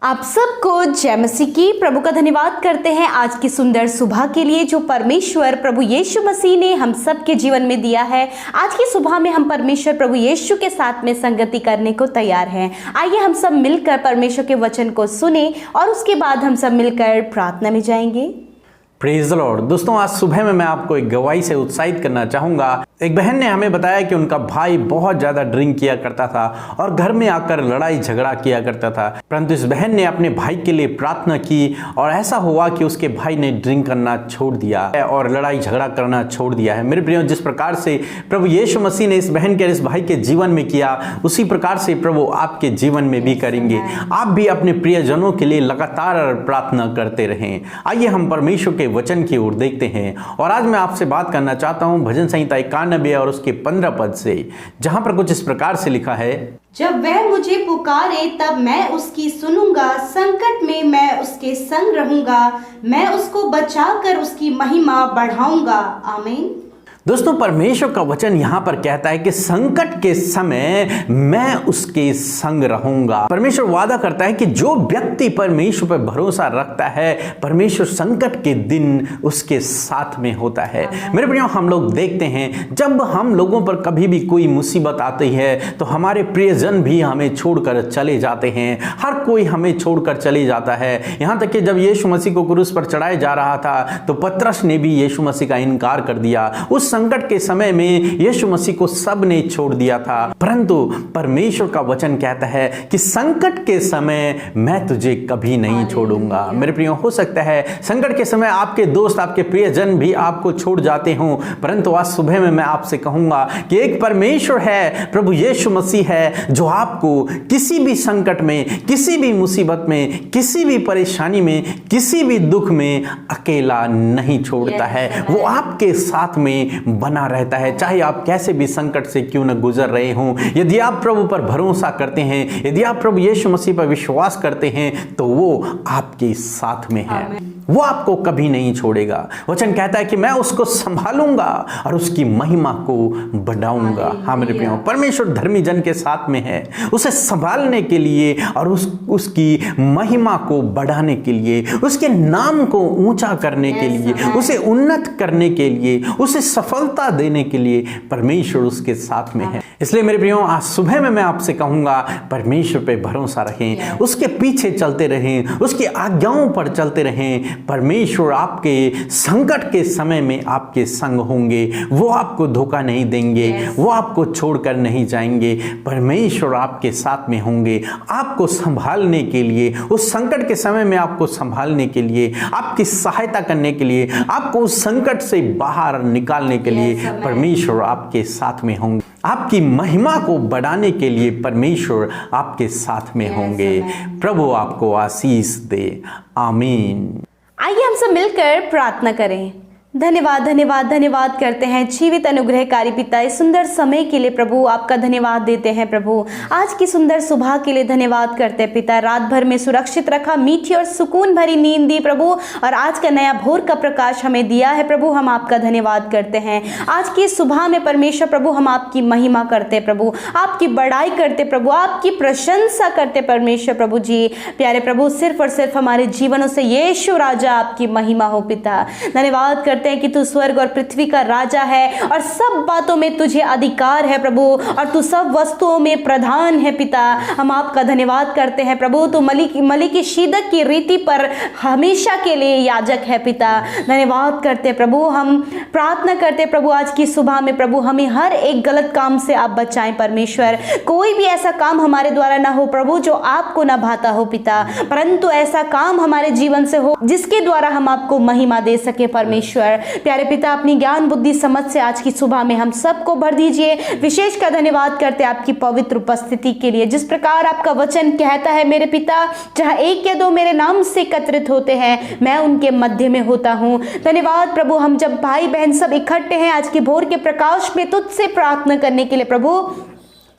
आप सबको जय मसीह की। प्रभु का धन्यवाद करते हैं आज की सुंदर सुबह के लिए जो परमेश्वर प्रभु यीशु मसीह ने हम सब के जीवन में दिया है। आज की सुबह में हम परमेश्वर प्रभु यीशु के साथ में संगति करने को तैयार हैं। आइए हम सब मिलकर परमेश्वर के वचन को सुने और उसके बाद हम सब मिलकर प्रार्थना में जाएंगे। Praise the Lord. दोस्तों, आज सुबह में मैं आपको एक गवाही से उत्साहित करना चाहूँगा। एक बहन ने हमें बताया कि उनका भाई बहुत ज़्यादा ड्रिंक किया करता था और घर में आकर लड़ाई झगड़ा किया करता था, परंतु इस बहन ने अपने भाई के लिए प्रार्थना की और ऐसा हुआ कि उसके भाई ने ड्रिंक करना छोड़ दिया है और लड़ाई झगड़ा करना छोड़ दिया है। मेरे प्रियो, जिस प्रकार से प्रभु यीशु मसीह ने इस बहन के इस भाई के जीवन में किया, उसी प्रकार से प्रभु आपके जीवन में भी करेंगे। आप भी अपने प्रियजनों के लिए लगातार प्रार्थना करते रहें। आइए हम परमेश्वर के वचन की ओर देखते हैं और आज मैं आपसे बात करना चाहता हूं भजन संहिता 91 और उसके 15 पद से, जहां पर कुछ इस प्रकार से लिखा है। जब वह मुझे पुकारे तब मैं उसकी सुनूंगा, संकट में मैं उसके संग रहूंगा, मैं उसको बचाकर उसकी महिमा बढ़ाऊंगा। आमीन। दोस्तों, परमेश्वर का वचन यहां पर कहता है कि संकट के समय मैं उसके संग रहूंगा। परमेश्वर वादा करता है कि जो व्यक्ति परमेश्वर पर भरोसा रखता है, परमेश्वर संकट के दिन उसके साथ में होता है। मेरे प्रियो, हम लोग देखते हैं जब हम लोगों पर कभी भी कोई मुसीबत आती है तो हमारे प्रियजन भी हमें छोड़कर चले जाते हैं। हर कोई हमें छोड़कर चले जाता है। यहां तक कि जब यीशु मसीह को क्रूस पर चढ़ाया जा रहा था तो पतरस ने भी यीशु मसीह का इनकार कर दिया। उस संकट के समय में यीशु मसीह को सब ने छोड़ दिया था, परंतु परमेश्वर का वचन कहता है कि संकट के समय मैं तुझे कभी नहीं छोड़ूंगा। मेरे प्रियो, हो सकता है संकट के समय आपके दोस्त, आपके प्रियजन भी आपको छोड़ जाते हों, परंतु आज सुबह में मैं आपसे कहूंगा कि एक परमेश्वर है, प्रभु यीशु मसीह है, जो आपको किसी भी संकट में, किसी भी मुसीबत में, किसी भी परेशानी में, किसी भी दुख में अकेला नहीं छोड़ता है। वो आपके साथ में बना रहता है, चाहे आप कैसे भी संकट से क्यों न गुजर रहे हों। यदि आप प्रभु पर भरोसा करते हैं, यदि आप प्रभु यीशु मसीह पर विश्वास करते हैं, तो वो आपके साथ में है। वो आपको कभी नहीं छोड़ेगा। वचन कहता है कि मैं उसको संभालूंगा और उसकी महिमा को बढ़ाऊंगा। हाँ मेरे प्रियो, परमेश्वर धर्मी जन के साथ में है, उसे संभालने के लिए और उसकी महिमा को बढ़ाने के लिए, उसके नाम को ऊंचा करने के लिए, उसे उन्नत करने के लिए, उसे सफलता देने के लिए परमेश्वर उसके साथ में है। इसलिए मेरे प्रियो, आज सुबह में मैं आपसे कहूंगा, परमेश्वर पे भरोसा रखें, उसके पीछे चलते रहें, उसकी आज्ञाओं पर चलते रहें। परमेश्वर आपके संकट के समय में आपके संग होंगे। वो आपको धोखा नहीं देंगे, वो आपको छोड़कर नहीं जाएंगे। परमेश्वर आपके साथ में होंगे, आपको संभालने के लिए, उस संकट के समय में आपको संभालने के लिए, आपकी सहायता करने के लिए, आपको उस संकट से बाहर निकालने के लिए परमेश्वर आपके साथ में होंगे। आपकी महिमा को बढ़ाने के लिए परमेश्वर आपके साथ में होंगे। प्रभु आपको आशीष दे। आमीन। आइए हम सब मिलकर प्रार्थना करें। धन्यवाद धन्यवाद धन्यवाद करते हैं जीवित अनुग्रहकारी पिता, इस सुंदर समय के लिए प्रभु आपका धन्यवाद देते हैं। प्रभु आज की सुंदर सुबह के लिए धन्यवाद करते हैं पिता। रात भर में सुरक्षित रखा, मीठी और सुकून भरी नींद दी प्रभु, और आज का नया भोर का प्रकाश हमें दिया है प्रभु। हम आपका धन्यवाद करते हैं। आज की सुबह में परमेश्वर प्रभु हम आपकी महिमा करते प्रभु, आपकी बड़ाई करते प्रभु, आपकी प्रशंसा करते परमेश्वर प्रभु जी। प्यारे प्रभु, सिर्फ और सिर्फ हमारे जीवनों से यीशु राजा आपकी महिमा हो पिता। धन्यवाद करते हैं कि तू स्वर्ग और पृथ्वी का राजा है और सब बातों में तुझे अधिकार है प्रभु, और तू सब वस्तुओं में प्रधान है पिता। हम आपका धन्यवाद करते हैं प्रभु। तू मलिकी शीदक की रीति पर हमेशा के लिए याजक है पिता। धन्यवाद करते प्रभु। हम प्रार्थना करते प्रभु आज की सुबह में प्रभु हमें हर एक गलत काम से आप बचाएं परमेश्वर। कोई भी ऐसा काम हमारे द्वारा ना हो प्रभु जो आपको ना भाता हो पिता, परंतु ऐसा काम हमारे जीवन से हो जिसके द्वारा हम आपको महिमा दे सके परमेश्वर। प्यारे पिता, अपनी ज्ञान बुद्धि समझ से आज की सुबह में हम सबको भर दीजिए। विशेष का धन्यवाद करते आपकी पवित्र उपस्थिति के लिए। जिस प्रकार आपका वचन कहता है मेरे पिता, जहां एक या दो मेरे नाम से एकत्रित होते हैं, मैं उनके मध्य में होता हूं। धन्यवाद प्रभु। हम जब भाई बहन सब इकट्ठे हैं आज के भोर के प्रकाश में तुझसे प्रार्थना करने के लिए प्रभु,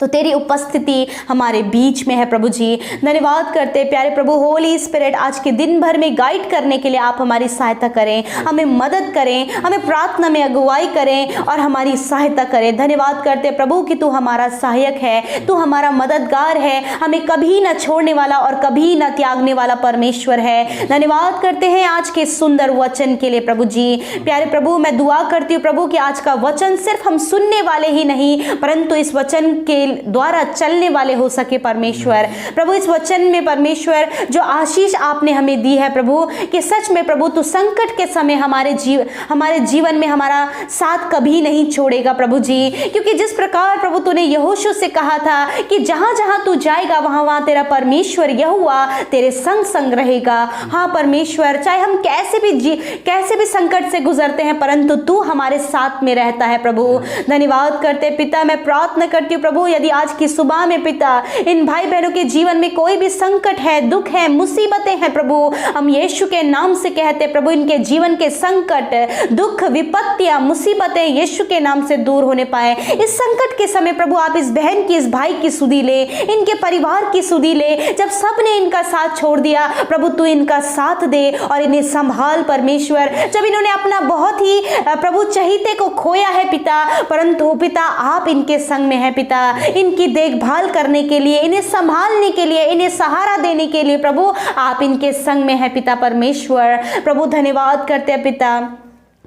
तो तेरी उपस्थिति हमारे बीच में है प्रभु जी। धन्यवाद करते प्यारे प्रभु, होली स्पिरिट आज के दिन भर में गाइड करने के लिए आप हमारी सहायता करें, हमें मदद करें, हमें प्रार्थना में अगुवाई करें और हमारी सहायता करें। धन्यवाद करते प्रभु कि तू हमारा सहायक है, तू हमारा मददगार है, हमें कभी न छोड़ने वाला और कभी न त्यागने वाला परमेश्वर है। धन्यवाद करते हैं आज के सुंदर वचन के लिए प्रभु जी। प्यारे प्रभु, मैं दुआ करती हूँ प्रभु कि आज का वचन सिर्फ हम सुनने वाले ही नहीं परंतु इस वचन के द्वारा चलने वाले हो सके परमेश्वर। प्रभु इस वचन में परमेश्वर जो आशीष आपने हमें दी है प्रभु, कि सच में प्रभु तू संकट के समय हमारे जीवन में हमारा साथ कभी नहीं छोड़ेगा प्रभु जी। क्योंकि जिस प्रकार प्रभु तूने यहोशू से कहा था कि जहां जहां तू जाएगा वहां वहां तेरा परमेश्वर यहोवा तेरे संग संग रहेगा। हाँ परमेश्वर, चाहे हम कैसे भी संकट से गुजरते हैं परंतु तू हमारे साथ में रहता है प्रभु। धन्यवाद करते पिता, मैं प्रार्थना करती हूँ प्रभु, यदि आज की सुबह में पिता इन भाई बहनों के जीवन में कोई भी संकट है, दुख है, मुसीबतें हैं प्रभु, हम यीशु के नाम से कहते प्रभु इनके जीवन के संकट, दुख, विपत्तियां, मुसीबतें यीशु के नाम से दूर होने पाए। इस संकट के समय प्रभु आप इस बहन की, इस भाई की सुधि ले, इनके परिवार की सुधि ले। जब सबने इनका साथ छोड़ दिया प्रभु तू इनका साथ दे और इन्हें संभाल परमेश्वर। जब इन्होंने अपना बहुत ही प्रभु चहीते को खोया है पिता, परंतु पिता आप इनके संग में है पिता, इनकी देखभाल करने के लिए, इन्हें संभालने के लिए, इन्हें सहारा देने के लिए प्रभु आप इनके संग में है पिता परमेश्वर। प्रभु धन्यवाद करते हैं पिता।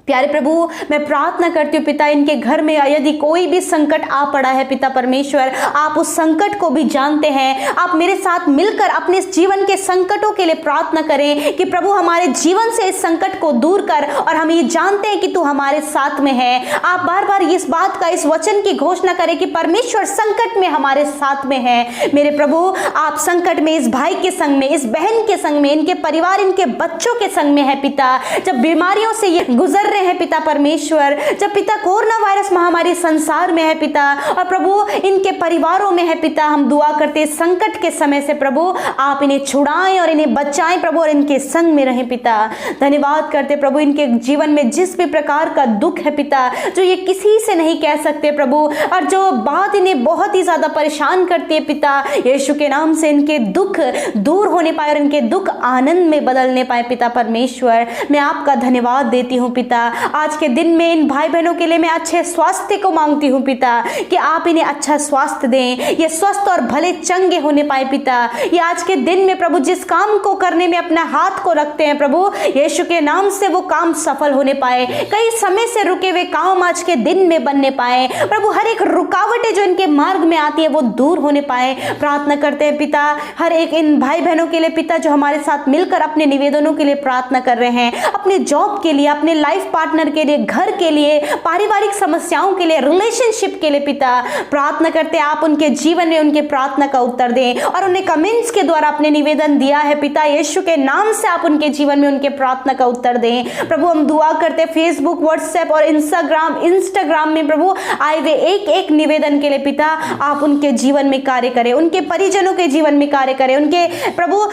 प्यारे प्रभु, मैं प्रार्थना करती हूँ पिता, इनके घर में यदि कोई भी संकट आ पड़ा है पिता परमेश्वर, आप उस संकट को भी जानते हैं। आप मेरे साथ मिलकर अपने जीवन के संकटों के लिए प्रार्थना करें कि प्रभु हमारे जीवन से इस संकट को दूर कर, और हम ये जानते हैं कि तू हमारे साथ में है। आप बार बार इस बात का, इस वचन की घोषणा करें कि परमेश्वर संकट में हमारे साथ में है। मेरे प्रभु आप संकट में इस भाई के संग में, इस बहन के संग में, इनके परिवार, इनके बच्चों के संग में है पिता। जब बीमारियों से ये गुजर रहे हैं पिता परमेश्वर, जब पिता कोरोना वायरस महामारी संसार में है पिता और प्रभु इनके परिवारों में है पिता, हम दुआ करते हैं संकट के समय से प्रभु आप इन्हें छुड़ाएं और इन्हें बचाएं प्रभु और इनके संग में रहें पिता। धन्यवाद करते प्रभु इनके जीवन में जिस भी प्रकार का दुख है पिता, जो ये किसी से नहीं कह सकते प्रभु, और जो बात इन्हें बहुत ही ज्यादा परेशान करती है पिता, यीशु के नाम से इनके दुख दूर होने पाए और इनके दुख आनंद में बदलने पाए पिता परमेश्वर। मैं आपका धन्यवाद देती हूँ पिता। आज के दिन में इन भाई बहनों के लिए मैं अच्छे स्वास्थ्य को मांगती हूँ पिता, कि आप इन्हें अच्छा स्वास्थ्य दें, ये स्वस्थ और भले चंगे होने पाए पिता। ये आज के दिन में प्रभु जिस काम को करने में अपना हाथ को रखते हैं प्रभु, यीशु के नाम से वो काम सफल होने पाए। कई समय से रुके हुए काम आज के दिन में बनने पाए प्रभु, हर एक रुकावटें जो इनके मार्ग में आती है वो दूर होने पाए। प्रार्थना करते हैं पिता हर एक इन भाई बहनों के लिए पिता, जो हमारे साथ मिलकर अपने निवेदनों के लिए प्रार्थना कर रहे हैं, अपने जॉब के लिए, अपने लाइफ पार्टनर के लिए, घर के लिए, पारिवारिक समस्याओं के लिए, रिलेशनशिप के लिए पिता। प्रार्थना करते आप उनके जीवन में उनके प्रार्थना का उत्तर दें, और उन्हें कमेंट्स के द्वारा अपने निवेदन दिया है पिता, यीशु के नाम से आप उनके जीवन में उनके प्रार्थना का उत्तर दें प्रभु। हम दुआ करते फेसबुक, व्हाट्सएप और इंस्टाग्राम में प्रभु आए हुए एक एक निवेदन के लिए पिता, आप उनके जीवन में कार्य करें, उनके परिजनों के जीवन में कार्य करें, उनके प्रभु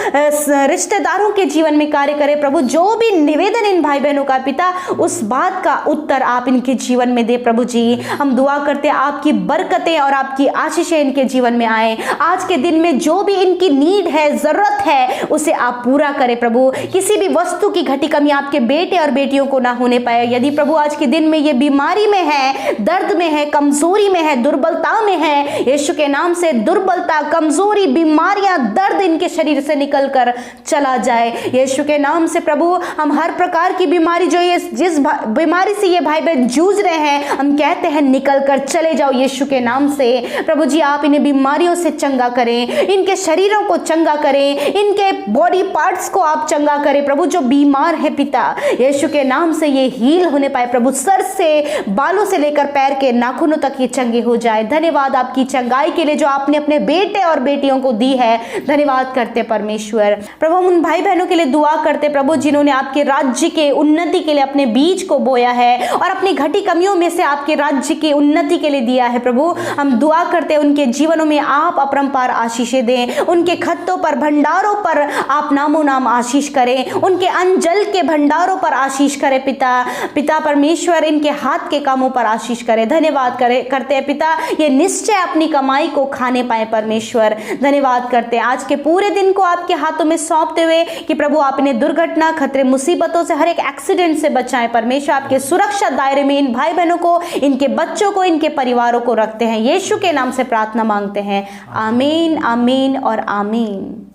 रिश्तेदारों के जीवन में कार्य करें प्रभु। जो भी निवेदन इन भाई बहनों का पिता, उस बात का उत्तर आप इनके जीवन में दे प्रभु जी। हम दुआ करते हैं आपकी बरकतें और आपकी आशीषें इनके जीवन में आए। आज के दिन में जो भी इनकी नीड है, जरूरत है, उसे आप पूरा करें प्रभु। किसी भी वस्तु की घटी कमी आपके बेटे और बेटियों को ना होने पाए। यदि प्रभु आज के दिन में ये बीमारी में है, दर्द में है, कमजोरी में है, दुर्बलता में है, यीशु के नाम से दुर्बलता, कमजोरी, बीमारियां, दर्द इनके शरीर से निकल कर चला जाए यीशु के नाम से प्रभु। हम हर प्रकार की बीमारी जो ये जिस बीमारी से ये भाई बहन जूझ रहे हैं, हम कहते हैं निकल कर चले जाओ यीशु के नाम से प्रभु जी। आप इन्हें बीमारियों से चंगा करें, इनके शरीरों को चंगा करें, इनके बॉडी पार्ट्स को आप चंगा करें प्रभु। जो बीमार है पिता, यीशु के नाम से ये हील होने पाए प्रभु, सर से, बालों से लेकर पैर के नाखूनों तक ये चंगे हो जाए। धन्यवाद आपकी चंगाई के लिए जो आपने अपने बेटे और बेटियों को दी है। धन्यवाद करते परमेश्वर प्रभु। हम उन भाई बहनों के लिए दुआ करते प्रभु जिन्होंने आपके राज्य के उन्नति के लिए अपने बीच बीज को बोया है और अपनी घटी कमियों में से आपके राज्य की उन्नति के लिए दिया है प्रभु। हम दुआ करते हैं उनके जीवनों में आप अपरंपार आशीषें दें, उनके खत्तों पर भंडारों पर आप नामो नाम आशीष करें, उनके अंजल के भंडारों पर आशीष करें पिता परमेश्वर, इनके हाथ के कामों पर आशीष करें। धन्यवाद करते हैं पिता, ये निश्चय अपनी कमाई को खाने पाए परमेश्वर। धन्यवाद करते हैं आज के पूरे दिन को आपके हाथों में सौंपते हुए कि प्रभु आप इन्हें दुर्घटना, खतरे, मुसीबतों से, हर एक एक्सीडेंट से बचाएं परमेश्वर। आपके सुरक्षा दायरे में इन भाई बहनों को, इनके बच्चों को, इनके परिवारों को रखते हैं। यीशु के नाम से प्रार्थना मांगते हैं, आमीन, आमीन और आमीन।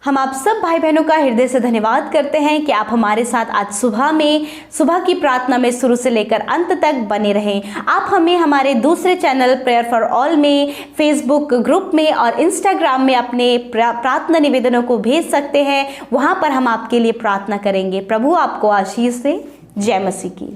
हम आप सब भाई बहनों का हृदय से धन्यवाद करते हैं कि आप हमारे साथ आज सुबह की प्रार्थना में शुरू से लेकर अंत तक बने रहें। आप हमें हमारे दूसरे चैनल प्रेयर फॉर ऑल में, फेसबुक ग्रुप में और इंस्टाग्राम में अपने प्रार्थना निवेदनों को भेज सकते हैं। वहां पर हम आपके लिए प्रार्थना करेंगे। प्रभु आपको आशीष दे। जय मसीह की।